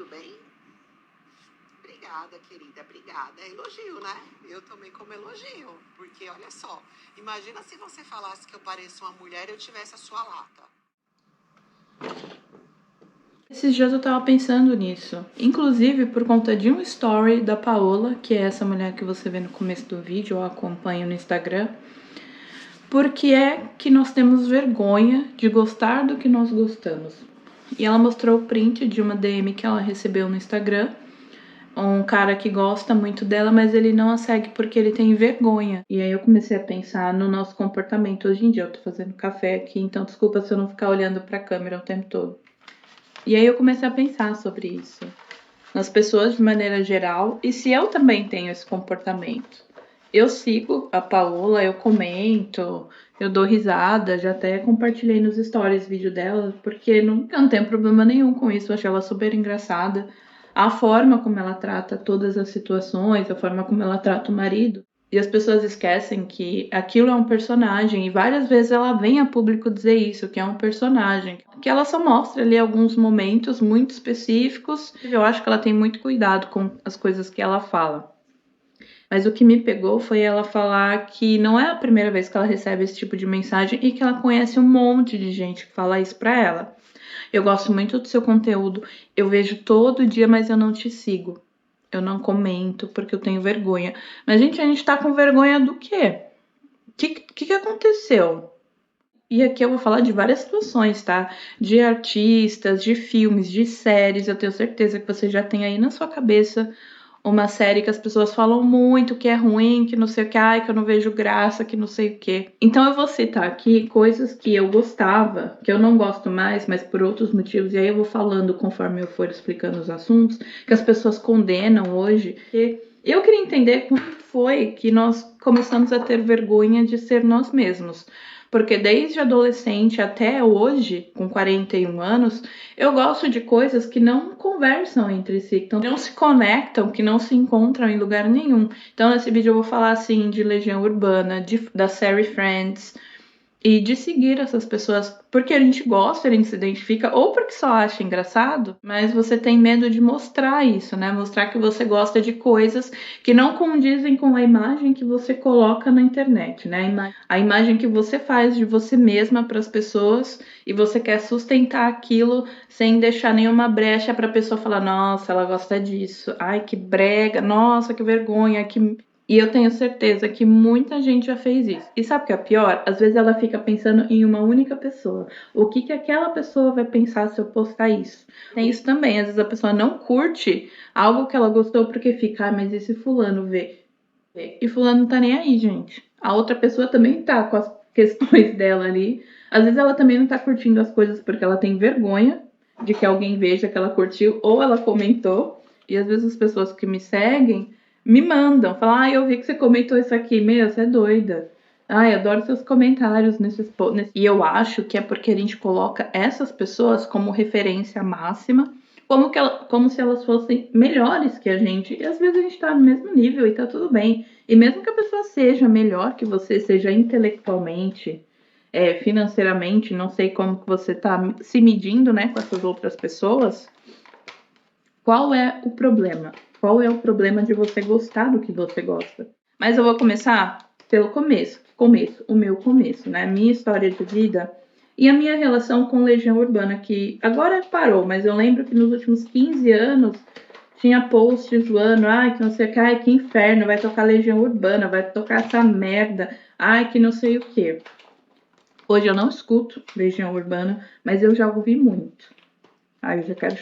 tudo bem? Obrigada, querida, obrigada. É elogio, né? Eu tomei como elogio, porque olha só, imagina se você falasse que eu pareço uma mulher e eu tivesse a sua lata. Esses dias eu tava pensando nisso, inclusive por conta de um story da Paola, que é essa mulher que você vê no começo do vídeo, eu acompanho no Instagram, porque é que nós temos vergonha de gostar do que nós gostamos. E ela mostrou o print de uma DM que ela recebeu no Instagram, um cara que gosta muito dela, mas ele não a segue porque ele tem vergonha. E aí eu comecei a pensar no nosso comportamento hoje em dia. Eu tô fazendo café aqui, então desculpa se eu não ficar olhando pra câmera o tempo todo. E aí eu comecei a pensar sobre isso, nas pessoas de maneira geral, e se eu também tenho esse comportamento. Eu sigo a Paola, eu comento, eu dou risada, já até compartilhei nos stories vídeo dela, porque eu não tenho problema nenhum com isso, eu acho ela super engraçada. A forma como ela trata todas as situações, a forma como ela trata o marido. E as pessoas esquecem que aquilo é um personagem, e várias vezes ela vem a público dizer isso, que é um personagem. Que ela só mostra ali alguns momentos muito específicos. Eu acho que ela tem muito cuidado com as coisas que ela fala. Mas o que me pegou foi ela falar que não é a primeira vez que ela recebe esse tipo de mensagem e que ela conhece um monte de gente que fala isso pra ela. Eu gosto muito do seu conteúdo, eu vejo todo dia, mas eu não te sigo. Eu não comento porque eu tenho vergonha. Mas, gente, a gente tá com vergonha do quê? O que aconteceu? E aqui eu vou falar de várias situações, tá? De artistas, de filmes, de séries. Eu tenho certeza que você já tem aí na sua cabeça uma série que as pessoas falam muito, que é ruim, que não sei o que, ai, que eu não vejo graça, que não sei o que. Então eu vou citar aqui coisas que eu gostava, que eu não gosto mais, mas por outros motivos, e aí eu vou falando conforme eu for explicando os assuntos, que as pessoas condenam hoje. E eu queria entender como foi que nós começamos a ter vergonha de ser nós mesmos. Porque desde adolescente até hoje, com 41 anos, eu gosto de coisas que não conversam entre si, que não se conectam, que não se encontram em lugar nenhum. Então, nesse vídeo eu vou falar, assim, de Legião Urbana, da série Friends, e de seguir essas pessoas porque a gente gosta, a gente se identifica, ou porque só acha engraçado, mas você tem medo de mostrar isso, né? Mostrar que você gosta de coisas que não condizem com a imagem que você coloca na internet, né? A imagem que você faz de você mesma para as pessoas e você quer sustentar aquilo sem deixar nenhuma brecha para a pessoa falar: nossa, ela gosta disso, ai que brega, nossa, que vergonha, que. E eu tenho certeza que muita gente já fez isso. E sabe o que é pior? Às vezes ela fica pensando em uma única pessoa. O que aquela pessoa vai pensar se eu postar isso? Tem isso também. Às vezes a pessoa não curte algo que ela gostou porque fica, ah, mas e se fulano vê? E fulano não tá nem aí, gente. A outra pessoa também tá com as questões dela ali. Às vezes ela também não tá curtindo as coisas porque ela tem vergonha de que alguém veja que ela curtiu ou ela comentou. E às vezes as pessoas que me seguem me mandam, falam, ah, eu vi que você comentou isso aqui, meu, você é doida. Ai, adoro seus comentários nesses posts. E eu acho que é porque a gente coloca essas pessoas como referência máxima, como se elas fossem melhores que a gente. E às vezes a gente tá no mesmo nível e tá tudo bem. E mesmo que a pessoa seja melhor que você, seja intelectualmente, financeiramente, não sei como que você tá se medindo, né, com essas outras pessoas, qual é o problema? Qual é o problema de você gostar do que você gosta? Mas eu vou começar pelo começo, o meu começo, né? Minha história de vida e a minha relação com Legião Urbana, que agora parou, mas eu lembro que nos últimos 15 anos tinha posts zoando, ai, que não sei o que, ai, que inferno, vai tocar Legião Urbana, vai tocar essa merda, ai, que não sei o que. Hoje eu não escuto Legião Urbana, mas eu já ouvi muito. Ai, eu já quero.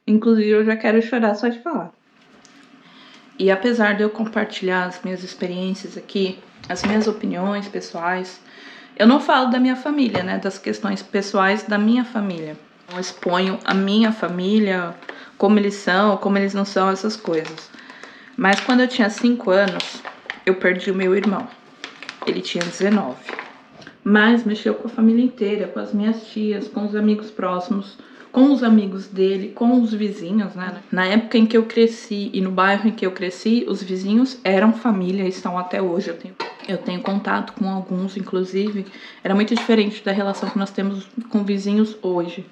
Inclusive, eu já quero chorar só de falar. E apesar de eu compartilhar as minhas experiências aqui, as minhas opiniões pessoais, eu não falo da minha família, né? Das questões pessoais da minha família. Eu exponho a minha família, como eles são, como eles não são, essas coisas. Mas quando eu tinha 5 anos, eu perdi o meu irmão. Ele tinha 19. Mas mexeu com a família inteira, com as minhas tias, com os amigos próximos, com os amigos dele, com os vizinhos, né? Na época em que eu cresci e no bairro em que eu cresci, os vizinhos eram família e estão até hoje. Eu tenho contato com alguns, inclusive. Era muito diferente da relação que nós temos com vizinhos hoje.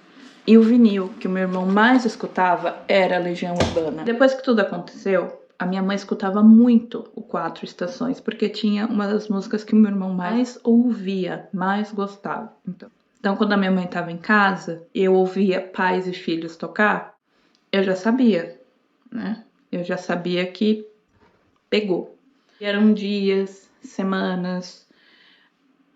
E o vinil que o meu irmão mais escutava era Legião Urbana. Depois que tudo aconteceu, a minha mãe escutava muito o Quatro Estações, porque tinha uma das músicas que o meu irmão mais ouvia, mais gostava. Então quando a minha mãe estava em casa e eu ouvia Pais e Filhos tocar, eu já sabia, né? Eu já sabia que pegou. E eram dias, semanas,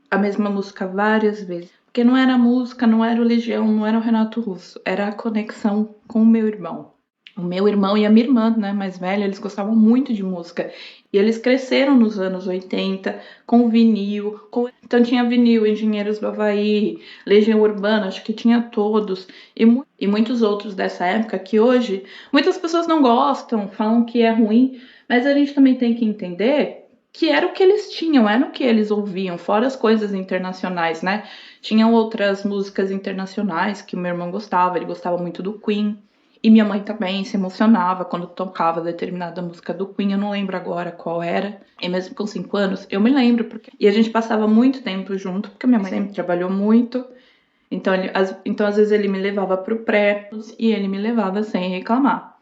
a mesma música várias vezes. Porque não era a música, não era o Legião, não era o Renato Russo, era a conexão com o meu irmão. O meu irmão e a minha irmã, né, mais velha, eles gostavam muito de música. E eles cresceram nos anos 80 com vinil. Então tinha vinil, Engenheiros do Havaí, Legião Urbana, acho que tinha todos. E muitos outros dessa época que hoje muitas pessoas não gostam, falam que é ruim. Mas a gente também tem que entender que era o que eles tinham, era o que eles ouviam, fora as coisas internacionais, né? Tinham outras músicas internacionais que o meu irmão gostava, ele gostava muito do Queen. E minha mãe também se emocionava quando tocava determinada música do Queen, eu não lembro agora qual era. E mesmo com 5 anos, eu me lembro. E a gente passava muito tempo junto, porque minha mãe sempre trabalhou muito. Então às vezes ele me levava pro pré e ele me levava sem reclamar.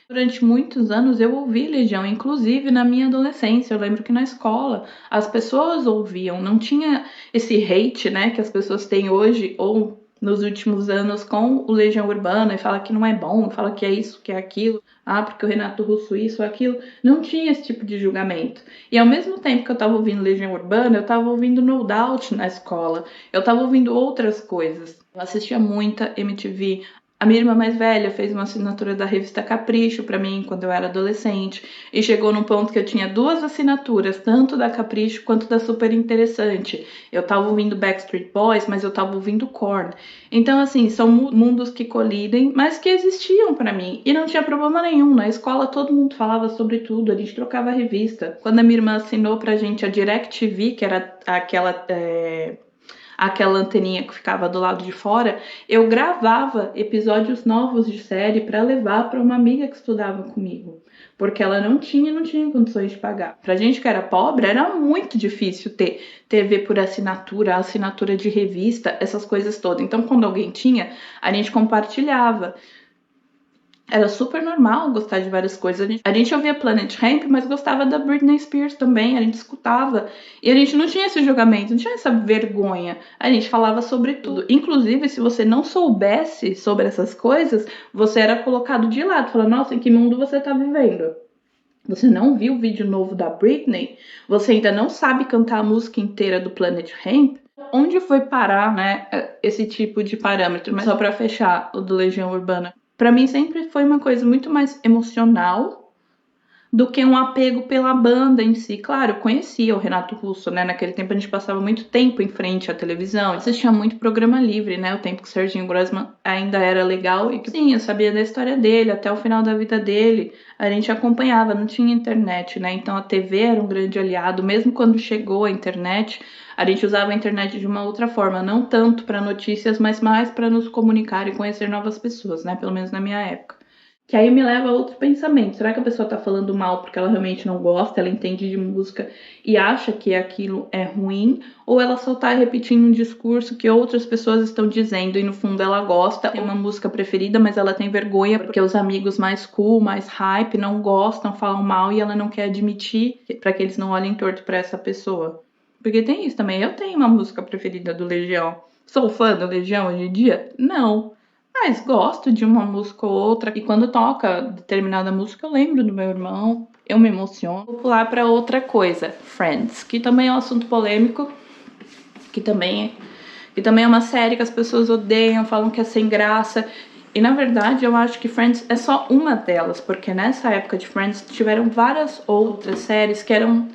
Durante muitos anos eu ouvi Legião, inclusive na minha adolescência. Eu lembro que na escola as pessoas ouviam, não tinha esse hate, né, que as pessoas têm hoje ou nos últimos anos com o Legião Urbana e fala que não é bom, fala que é isso, que é aquilo, porque o Renato Russo isso ou aquilo. Não tinha esse tipo de julgamento. E ao mesmo tempo que eu tava ouvindo Legião Urbana, eu tava ouvindo No Doubt na escola, eu tava ouvindo outras coisas. Eu assistia muita MTV. A minha irmã mais velha fez uma assinatura da revista Capricho pra mim quando eu era adolescente e chegou num ponto que eu tinha 2 assinaturas, tanto da Capricho quanto da Super Interessante. Eu tava ouvindo Backstreet Boys, mas eu tava ouvindo Korn. Então, assim, são mundos que colidem, mas que existiam pra mim e não tinha problema nenhum. Na escola todo mundo falava sobre tudo, a gente trocava revista. Quando a minha irmã assinou pra gente a DirecTV, que era aquela anteninha que ficava do lado de fora, eu gravava episódios novos de série para levar para uma amiga que estudava comigo, porque ela não tinha condições de pagar. Pra gente que era pobre, era muito difícil ter TV por assinatura de revista, essas coisas todas. Então, quando alguém tinha, a gente compartilhava. Era super normal gostar de várias coisas. A gente ouvia Planet Hemp, mas gostava da Britney Spears também. A gente escutava. E a gente não tinha esse julgamento, não tinha essa vergonha. A gente falava sobre tudo. Inclusive, se você não soubesse sobre essas coisas, você era colocado de lado. Falando, nossa, em que mundo você tá vivendo? Você não viu o vídeo novo da Britney? Você ainda não sabe cantar a música inteira do Planet Hemp? Onde foi parar, né, esse tipo de parâmetro? Mas só pra fechar o do Legião Urbana. Pra mim sempre foi uma coisa muito mais emocional do que um apego pela banda em si. Claro, eu conhecia o Renato Russo, né? Naquele tempo a gente passava muito tempo em frente à televisão, assistia muito programa livre, né? O tempo que o Serginho Grossman ainda era legal e que, sim, eu sabia da história dele, até o final da vida dele, a gente acompanhava, não tinha internet, né? Então a TV era um grande aliado, mesmo quando chegou a internet, a gente usava a internet de uma outra forma, não tanto para notícias, mas mais para nos comunicar e conhecer novas pessoas, né? Pelo menos na minha época. Que aí me leva a outro pensamento. Será que a pessoa tá falando mal porque ela realmente não gosta, ela entende de música e acha que aquilo é ruim? Ou ela só tá repetindo um discurso que outras pessoas estão dizendo e no fundo ela gosta, tem uma música preferida, mas ela tem vergonha porque os amigos mais cool, mais hype não gostam, falam mal e ela não quer admitir para que eles não olhem torto pra essa pessoa? Porque tem isso também. Eu tenho uma música preferida do Legião. Sou fã do Legião hoje em dia? Não. Mas gosto de uma música ou outra. E quando toca determinada música, eu lembro do meu irmão. Eu me emociono. Vou pular para outra coisa. Friends, que também é um assunto polêmico. Que também é uma série que as pessoas odeiam, falam que é sem graça. E na verdade eu acho que Friends é só uma delas. Porque nessa época de Friends tiveram várias outras séries que eram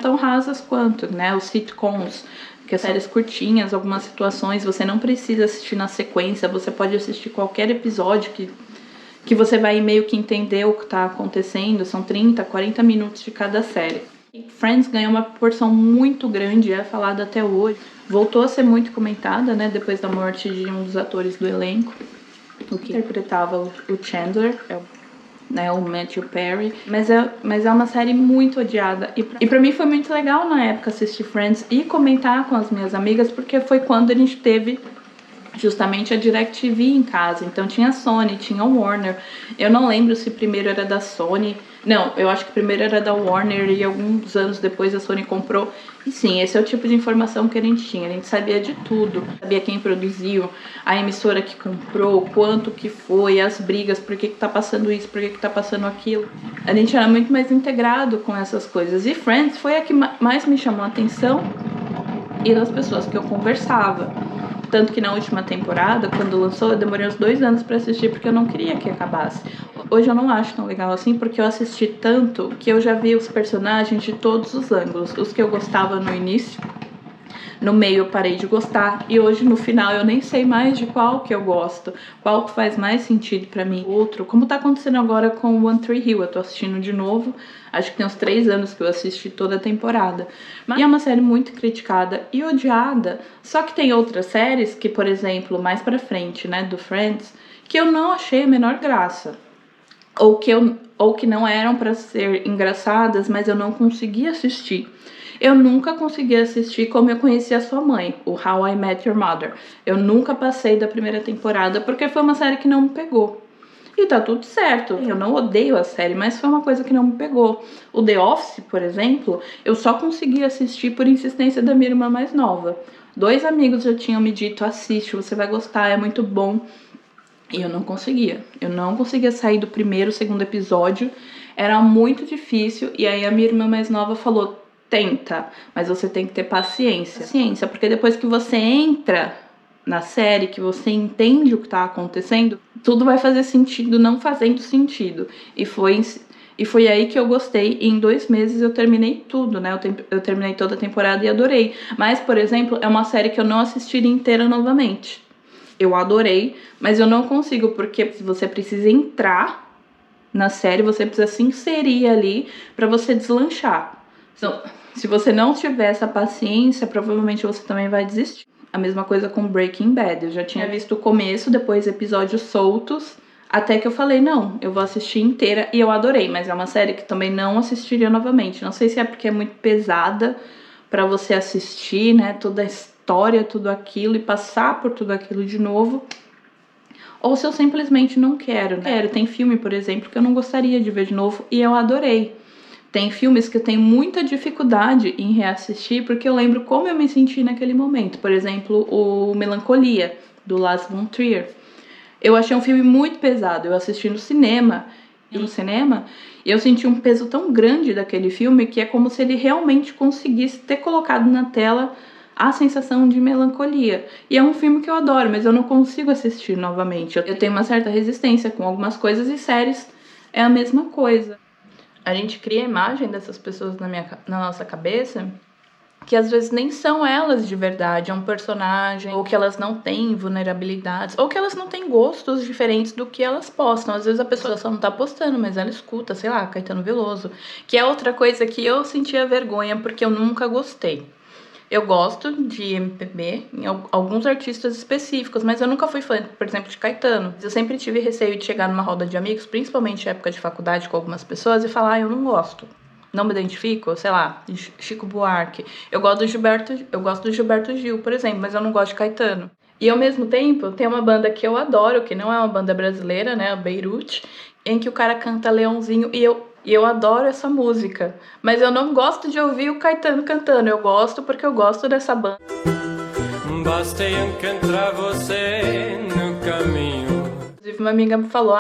tão rasas quanto, né? Os sitcoms. Que séries curtinhas, algumas situações, você não precisa assistir na sequência, você pode assistir qualquer episódio que você vai meio que entender o que tá acontecendo, são 30, 40 minutos de cada série. E Friends ganhou uma proporção muito grande, é falada até hoje, voltou a ser muito comentada, né, depois da morte de um dos atores do elenco, o que interpretava o Chandler, né, o Matthew Perry, mas é uma série muito odiada e pra mim foi muito legal na época assistir Friends e comentar com as minhas amigas, porque foi quando a gente teve justamente a DirecTV em casa. Então tinha a Sony, tinha a Warner. Eu não lembro se primeiro era da Sony. Não, eu acho que primeiro era da Warner e alguns anos depois a Sony comprou. E sim, esse é o tipo de informação que a gente tinha. A gente sabia de tudo. Sabia quem produziu, a emissora que comprou, quanto que foi, as brigas, por que tá passando isso, por que tá passando aquilo. A gente era muito mais integrado com essas coisas. E Friends foi a que mais me chamou a atenção e das pessoas que eu conversava. Tanto que na última temporada, quando lançou, eu demorei uns 2 anos pra assistir porque eu não queria que acabasse. Hoje eu não acho tão legal assim porque eu assisti tanto que eu já vi os personagens de todos os ângulos. Os que eu gostava no início, no meio eu parei de gostar e hoje no final eu nem sei mais de qual que eu gosto, qual que faz mais sentido pra mim. Outro, como tá acontecendo agora com One Tree Hill, eu tô assistindo de novo, acho que tem uns 3 anos que eu assisti toda a temporada. Mas é uma série muito criticada e odiada, só que tem outras séries que, por exemplo, mais pra frente, né, do Friends, que eu não achei a menor graça. Ou que não eram pra ser engraçadas, mas eu não conseguia assistir. Eu nunca consegui assistir Como Eu Conheci a Sua Mãe, o How I Met Your Mother. Eu nunca passei da primeira temporada porque foi uma série que não me pegou. E tá tudo certo, eu não odeio a série, mas foi uma coisa que não me pegou. O The Office, por exemplo, eu só consegui assistir por insistência da minha irmã mais nova. 2 amigos já tinham me dito, assiste, você vai gostar, é muito bom. E eu não conseguia. Eu não conseguia sair do primeiro, segundo episódio. Era muito difícil. E aí a minha irmã mais nova falou, tenta, mas você tem que ter paciência. Paciência, porque depois que você entra na série, que você entende o que tá acontecendo, tudo vai fazer sentido não fazendo sentido. E foi aí que eu gostei. E em 2 meses eu terminei tudo, né? Eu terminei toda a temporada e adorei. Mas, por exemplo, é uma série que eu não assistiria inteira novamente. Eu adorei, mas eu não consigo, porque você precisa entrar na série, você precisa se inserir ali pra você deslanchar. Então, se você não tiver essa paciência, provavelmente você também vai desistir. A mesma coisa com Breaking Bad. Eu já tinha visto o começo, depois episódios soltos, até que eu falei, não, eu vou assistir inteira e eu adorei, mas é uma série que também não assistiria novamente. Não sei se é porque é muito pesada pra você assistir, né, toda a história, tudo aquilo e passar por tudo aquilo de novo, ou se eu simplesmente não quero, né? Tem filme, por exemplo, que eu não gostaria de ver de novo e eu adorei. Tem filmes que eu tenho muita dificuldade em reassistir porque eu lembro como eu me senti naquele momento. Por exemplo, o Melancolia, do Lars von Trier. Eu achei um filme muito pesado. Eu assisti no cinema, e eu senti um peso tão grande daquele filme que é como se ele realmente conseguisse ter colocado na tela a sensação de melancolia. E é um filme que eu adoro, mas eu não consigo assistir novamente. Eu tenho uma certa resistência com algumas coisas e séries é a mesma coisa. A gente cria a imagem dessas pessoas na nossa cabeça que às vezes nem são elas de verdade, é um personagem, ou que elas não têm vulnerabilidades, ou que elas não têm gostos diferentes do que elas postam. Às vezes a pessoa só não tá postando, mas ela escuta, sei lá, Caetano Veloso, que é outra coisa que eu sentia vergonha porque eu nunca gostei. Eu gosto de MPB, em alguns artistas específicos, mas eu nunca fui fã, por exemplo, de Caetano. Eu sempre tive receio de chegar numa roda de amigos, principalmente em época de faculdade com algumas pessoas, e falar, eu não gosto. Não me identifico, sei lá, Chico Buarque. Eu gosto do Gilberto Gil, por exemplo, mas eu não gosto de Caetano. E ao mesmo tempo, tem uma banda que eu adoro, que não é uma banda brasileira, né, a Beirute, em que o cara canta Leãozinho e eu adoro essa música, mas eu não gosto de ouvir o Caetano cantando, eu gosto porque eu gosto dessa banda. Basta encontrar você no caminho. Inclusive, uma amiga me falou,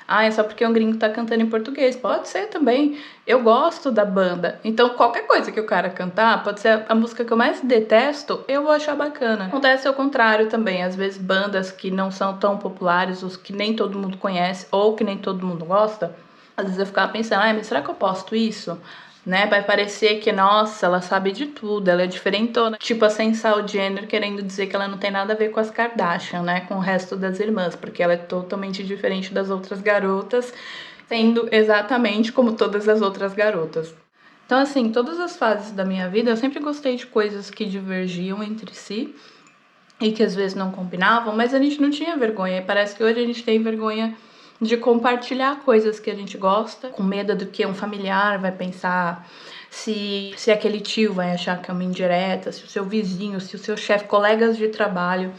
é só porque um gringo tá cantando em português. Pode ser também, eu gosto da banda. Então, qualquer coisa que o cara cantar, pode ser a música que eu mais detesto, eu vou achar bacana. Acontece ao contrário também, às vezes bandas que não são tão populares, os que nem todo mundo conhece, ou que nem todo mundo gosta, às vezes eu ficava pensando, mas será que eu posto isso? Né? Vai parecer que, nossa, ela sabe de tudo, ela é diferentona. Tipo a Sensal Jenner querendo dizer que ela não tem nada a ver com as Kardashian, né? Com o resto das irmãs, porque ela é totalmente diferente das outras garotas, sendo exatamente como todas as outras garotas. Então, assim, todas as fases da minha vida, eu sempre gostei de coisas que divergiam entre si e que às vezes não combinavam, mas a gente não tinha vergonha. E parece que hoje a gente tem vergonha de compartilhar coisas que a gente gosta, com medo do que um familiar vai pensar, se aquele tio vai achar que é uma indireta, se o seu vizinho, se o seu chefe, colegas de trabalho.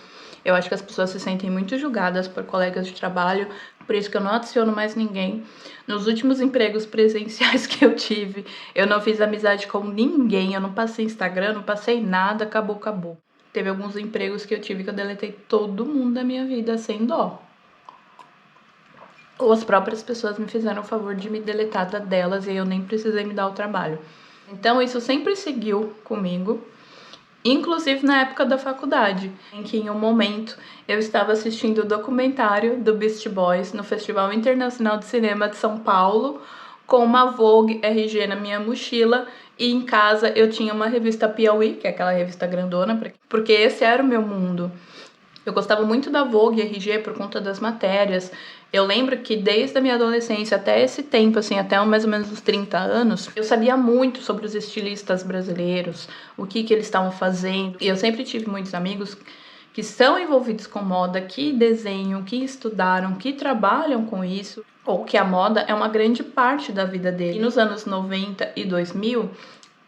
Eu acho que as pessoas se sentem muito julgadas por colegas de trabalho, por isso que eu não adiciono mais ninguém. Nos últimos empregos presenciais que eu tive, eu não fiz amizade com ninguém, eu não passei Instagram, não passei nada, acabou. Teve alguns empregos que eu tive que eu deletei todo mundo da minha vida, sem dó. Ou as próprias pessoas me fizeram o favor de me deletar da delas e eu nem precisei me dar o trabalho. Então isso sempre seguiu comigo, inclusive na época da faculdade, em que em um momento eu estava assistindo o documentário do Beast Boys no Festival Internacional de Cinema de São Paulo, com uma Vogue RG na minha mochila, e em casa eu tinha uma revista Piauí, que é aquela revista grandona, porque esse era o meu mundo. Eu gostava muito da Vogue RG por conta das matérias. Eu lembro que desde a minha adolescência até esse tempo, assim, até mais ou menos os 30 anos, eu sabia muito sobre os estilistas brasileiros, o que eles estavam fazendo. E eu sempre tive muitos amigos que são envolvidos com moda, que desenham, que estudaram, que trabalham com isso, ou que a moda é uma grande parte da vida deles. E nos anos 90 e 2000,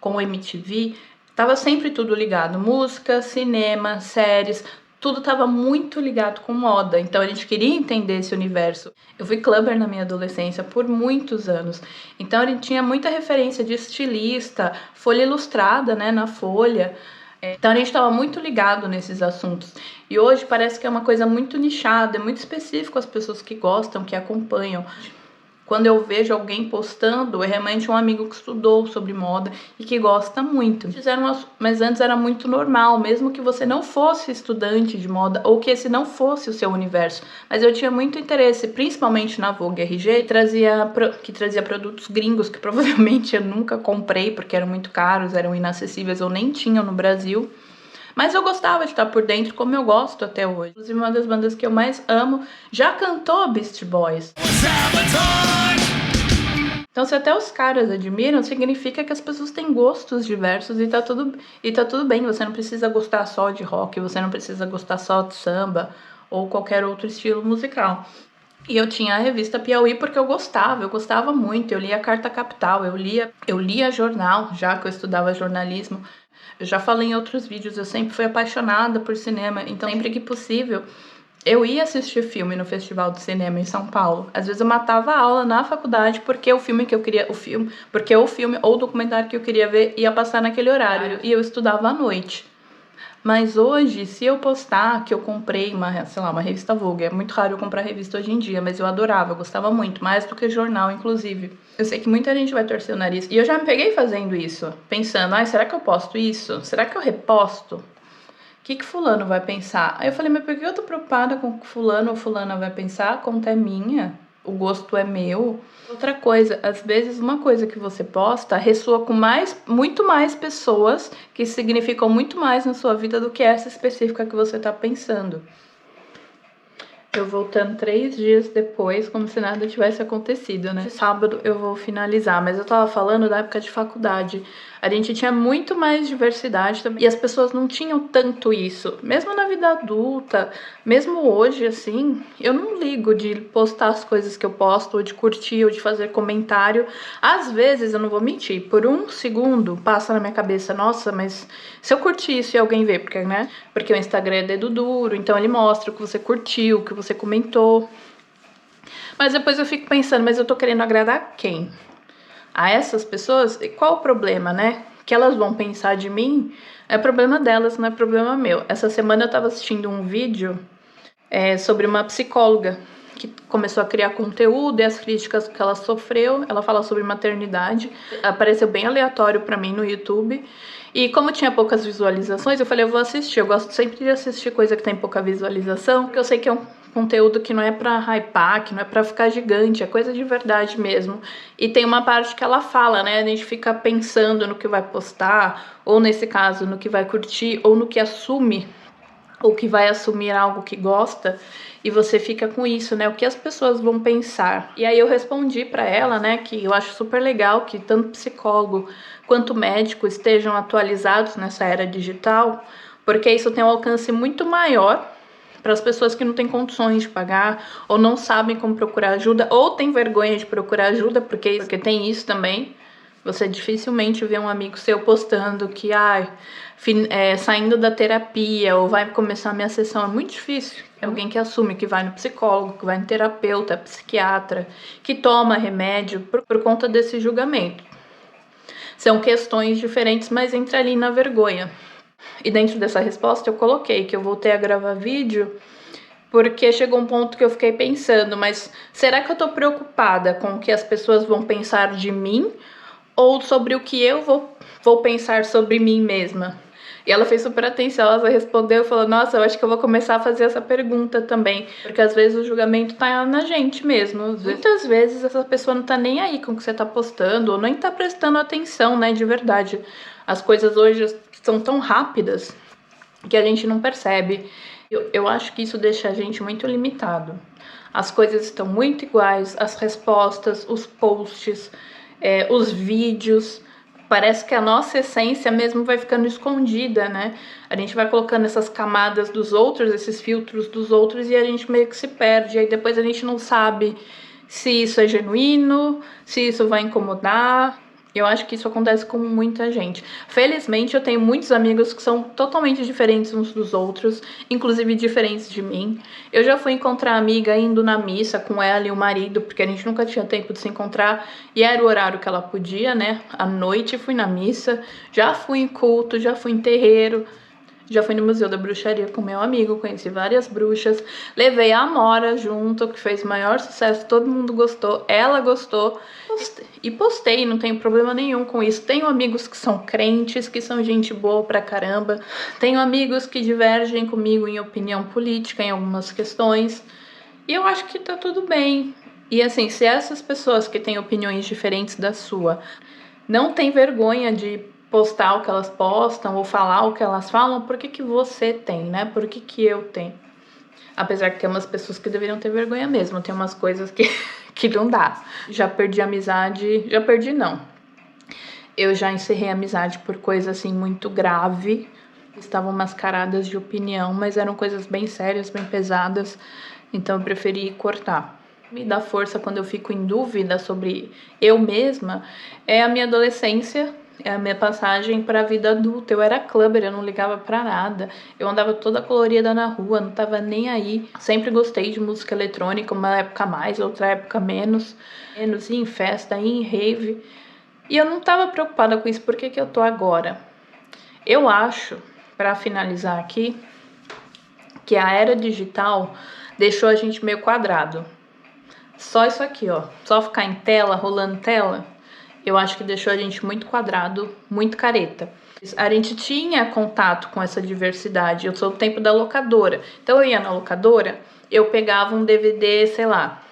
com o MTV, estava sempre tudo ligado. Música, cinema, séries, tudo estava muito ligado com moda, então a gente queria entender esse universo. Eu fui clubber na minha adolescência por muitos anos, então a gente tinha muita referência de estilista, Folha Ilustrada, né, na Folha. Então a gente estava muito ligado nesses assuntos. E hoje parece que é uma coisa muito nichada, é muito específico as pessoas que gostam, que acompanham. Quando eu vejo alguém postando, é realmente um amigo que estudou sobre moda e que gosta muito. Mas antes era muito normal, mesmo que você não fosse estudante de moda ou que esse não fosse o seu universo. Mas eu tinha muito interesse, principalmente na Vogue RG, que trazia produtos gringos que provavelmente eu nunca comprei porque eram muito caros, eram inacessíveis ou nem tinham no Brasil. Mas eu gostava de estar por dentro, como eu gosto até hoje. Inclusive, uma das bandas que eu mais amo já cantou Beast Boys. Então, se até os caras admiram, significa que as pessoas têm gostos diversos e tá tudo bem. Você não precisa gostar só de rock, você não precisa gostar só de samba ou qualquer outro estilo musical. E eu tinha a revista Piauí porque eu gostava muito. Eu lia Carta Capital, eu lia jornal, já que eu estudava jornalismo. Eu já falei em outros vídeos, eu sempre fui apaixonada por cinema, então sempre que possível eu ia assistir filme no Festival de Cinema em São Paulo. Às vezes eu matava a aula na faculdade porque o filme ou o documentário que eu queria ver ia passar naquele horário e eu estudava à noite. Mas hoje, se eu postar que eu comprei uma revista Vogue, é muito raro eu comprar revista hoje em dia, mas eu adorava, eu gostava muito, mais do que jornal, inclusive. Eu sei que muita gente vai torcer o nariz, e eu já me peguei fazendo isso, pensando, será que eu posto isso? Será que eu reposto? O que fulano vai pensar? Aí eu falei, mas por que eu tô preocupada com o que fulano ou fulana vai pensar? A conta é minha, o gosto é meu. Outra coisa, às vezes uma coisa que você posta ressoa com muito mais pessoas que significam muito mais na sua vida do que essa específica que você tá pensando. Eu voltando 3 dias depois, como se nada tivesse acontecido, né? Esse sábado eu vou finalizar, mas eu tava falando da época de faculdade. A gente tinha muito mais diversidade também, e as pessoas não tinham tanto isso. Mesmo na vida adulta, mesmo hoje, assim, eu não ligo de postar as coisas que eu posto, ou de curtir, ou de fazer comentário. Às vezes, eu não vou mentir, por um segundo passa na minha cabeça, nossa, mas se eu curtir isso e alguém ver, porque o Instagram é dedo duro, então ele mostra o que você curtiu, o que você comentou. Mas depois eu fico pensando, mas eu tô querendo agradar quem? A essas pessoas? E qual o problema, né? Que elas vão pensar de mim é problema delas, não é problema meu. Essa semana eu tava assistindo um vídeo sobre uma psicóloga que começou a criar conteúdo e as críticas que ela sofreu. Ela fala sobre maternidade. Apareceu bem aleatório pra mim no YouTube. E como tinha poucas visualizações, eu falei, eu vou assistir. Eu gosto sempre de assistir coisa que tem pouca visualização, porque eu sei que é um conteúdo que não é pra hypar, que não é pra ficar gigante, é coisa de verdade mesmo. E tem uma parte que ela fala, né, a gente fica pensando no que vai postar, ou nesse caso, no que vai curtir, ou no que assume, ou que vai assumir algo que gosta, e você fica com isso, né, o que as pessoas vão pensar. E aí eu respondi pra ela, né, que eu acho super legal que tanto psicólogo quanto médico estejam atualizados nessa era digital, porque isso tem um alcance muito maior para as pessoas que não têm condições de pagar, ou não sabem como procurar ajuda, ou têm vergonha de procurar ajuda, porque tem isso também. Você dificilmente vê um amigo seu postando que, saindo da terapia ou vai começar a minha sessão. É muito difícil. É alguém que assume que vai no psicólogo, que vai no terapeuta, psiquiatra, que toma remédio por conta desse julgamento. São questões diferentes, mas entra ali na vergonha. E dentro dessa resposta eu coloquei que eu voltei a gravar vídeo porque chegou um ponto que eu fiquei pensando, mas será que eu tô preocupada com o que as pessoas vão pensar de mim ou sobre o que eu vou pensar sobre mim mesma? E ela fez super atenciosa, respondeu e falou, nossa, eu acho que eu vou começar a fazer essa pergunta também, porque às vezes o julgamento tá na gente mesmo. Muitas vezes essa pessoa não tá nem aí com o que você tá postando, ou nem tá prestando atenção, né, de verdade. As coisas hoje são tão rápidas que a gente não percebe. Eu acho que isso deixa a gente muito limitado. As coisas estão muito iguais, as respostas, os posts, os vídeos. Parece que a nossa essência mesmo vai ficando escondida, né? A gente vai colocando essas camadas dos outros, esses filtros dos outros, e a gente meio que se perde. Aí depois a gente não sabe se isso é genuíno, se isso vai incomodar. Eu acho que isso acontece com muita gente. Felizmente, eu tenho muitos amigos que são totalmente diferentes uns dos outros, inclusive diferentes de mim. Eu já fui encontrar amiga indo na missa com ela e o marido, porque a gente nunca tinha tempo de se encontrar, e era o horário que ela podia, né? À noite fui na missa, já fui em culto, já fui em terreiro, já fui no Museu da Bruxaria com meu amigo, conheci várias bruxas, levei a Amora junto, que fez maior sucesso, todo mundo gostou, ela gostou, e postei, não tenho problema nenhum com isso. Tenho amigos que são crentes, que são gente boa pra caramba, tenho amigos que divergem comigo em opinião política, em algumas questões, e eu acho que tá tudo bem. E assim, se essas pessoas que têm opiniões diferentes da sua não têm vergonha de postar o que elas postam ou falar o que elas falam, por que você tem, né? Por que eu tenho? Apesar que tem umas pessoas que deveriam ter vergonha mesmo, tem umas coisas que não dá. Já perdi amizade, já perdi não. Eu já encerrei amizade por coisa assim muito grave, estavam mascaradas de opinião, mas eram coisas bem sérias, bem pesadas, então eu preferi cortar. Me dá força quando eu fico em dúvida sobre eu mesma é a minha adolescência, é a minha passagem para a vida adulta. Eu era clubber, eu não ligava para nada, eu andava toda colorida na rua, não tava nem aí. Sempre gostei de música eletrônica, uma época mais, outra época menos, ia em festa, ia em rave, e eu não tava preocupada com isso. Por que eu tô agora? Eu acho, para finalizar aqui, que a era digital deixou a gente meio quadrado. Só isso aqui, ó, só ficar em tela, rolando tela, eu acho que deixou a gente muito quadrado, muito careta. A gente tinha contato com essa diversidade. Eu sou do tempo da locadora, então eu ia na locadora, eu pegava um DVD, sei lá,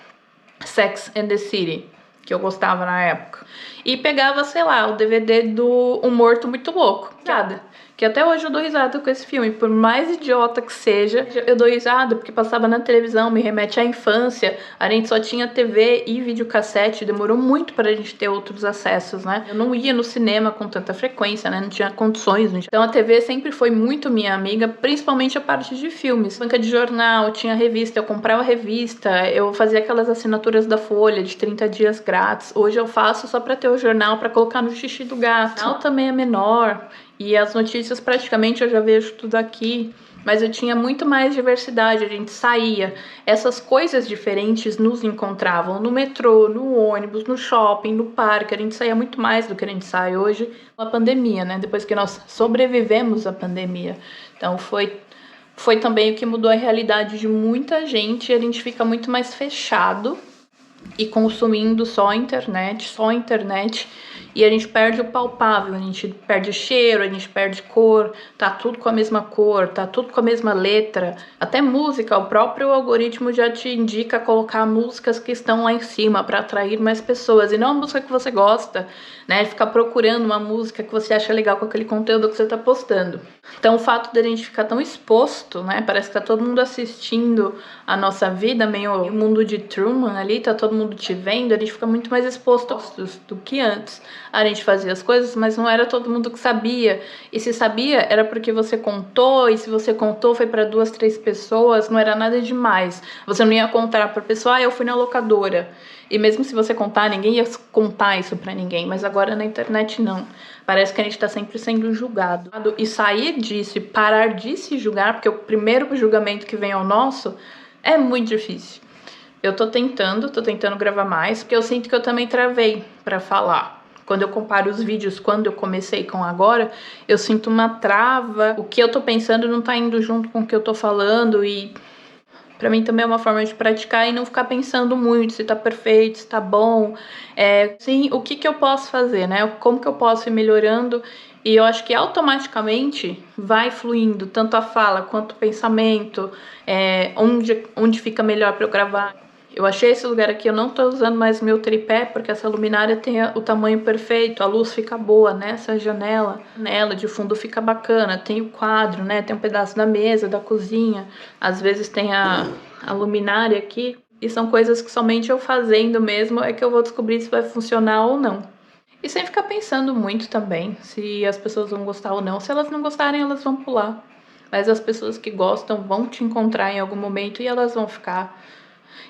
Sex and the City, que eu gostava na época, e pegava, sei lá, o DVD do Um Morto Muito Louco, nada. Que até hoje eu dou risada com esse filme, por mais idiota que seja, eu dou risada porque passava na televisão, me remete à infância, a gente só tinha TV e videocassete, demorou muito para a gente ter outros acessos, né? Eu não ia no cinema com tanta frequência, né? Não tinha condições, então a TV sempre foi muito minha amiga, principalmente a parte de filmes. Banca de jornal, tinha revista, eu comprava revista, eu fazia aquelas assinaturas da Folha de 30 dias grátis. Hoje eu faço só para ter o jornal para colocar no xixi do gato. O jornal também é menor. E as notícias praticamente eu já vejo tudo aqui, mas eu tinha muito mais diversidade, a gente saía, essas coisas diferentes nos encontravam no metrô, no ônibus, no shopping, no parque, a gente saía muito mais do que a gente sai hoje com a pandemia, né? Depois que nós sobrevivemos à pandemia. Então foi também o que mudou a realidade de muita gente, a gente fica muito mais fechado e consumindo só a internet, e a gente perde o palpável, a gente perde cheiro, a gente perde cor, tá tudo com a mesma cor, tá tudo com a mesma letra, até música, o próprio algoritmo já te indica colocar músicas que estão lá em cima para atrair mais pessoas, e não a música que você gosta, né, ficar procurando uma música que você acha legal com aquele conteúdo que você tá postando. Então o fato de a gente ficar tão exposto, né, parece que tá todo mundo assistindo a nossa vida, meio o mundo de Truman ali, tá todo mundo te vendo, a gente fica muito mais exposto do que antes. a gente fazia as coisas, mas não era todo mundo que sabia. E se sabia, era porque você contou, e se você contou, foi para 2, 3 pessoas, não era nada demais. Você não ia contar pra pessoa, eu fui na locadora. E mesmo se você contar, ninguém ia contar isso pra ninguém. Mas agora na internet, não. Parece que a gente tá sempre sendo julgado. E sair disso e parar de se julgar, porque o primeiro julgamento que vem ao nosso é muito difícil. Eu tô tentando gravar mais, porque eu sinto que eu também travei pra falar. Quando eu comparo os vídeos, quando eu comecei com agora, eu sinto uma trava. O que eu tô pensando não tá indo junto com o que eu tô falando e pra mim também é uma forma de praticar e não ficar pensando muito se tá perfeito, se tá bom. Sim, o que eu posso fazer, né? Como que eu posso ir melhorando? E eu acho que automaticamente vai fluindo tanto a fala quanto o pensamento, onde fica melhor para eu gravar. Eu achei esse lugar aqui, eu não tô usando mais meu tripé, porque essa luminária tem o tamanho perfeito, a luz fica boa nessa janela de fundo fica bacana, tem o quadro, né, tem um pedaço da mesa, da cozinha, às vezes tem a luminária aqui, e são coisas que somente eu fazendo mesmo é que eu vou descobrir se vai funcionar ou não. E sem ficar pensando muito também, se as pessoas vão gostar ou não, se elas não gostarem, elas vão pular. Mas as pessoas que gostam vão te encontrar em algum momento e elas vão ficar.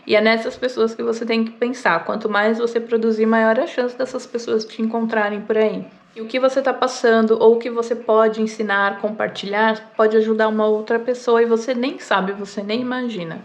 E é nessas pessoas que você tem que pensar. Quanto mais você produzir, maior é a chance dessas pessoas te encontrarem por aí. E o que você está passando ou o que você pode ensinar, compartilhar, pode ajudar uma outra pessoa e você nem sabe, você nem imagina.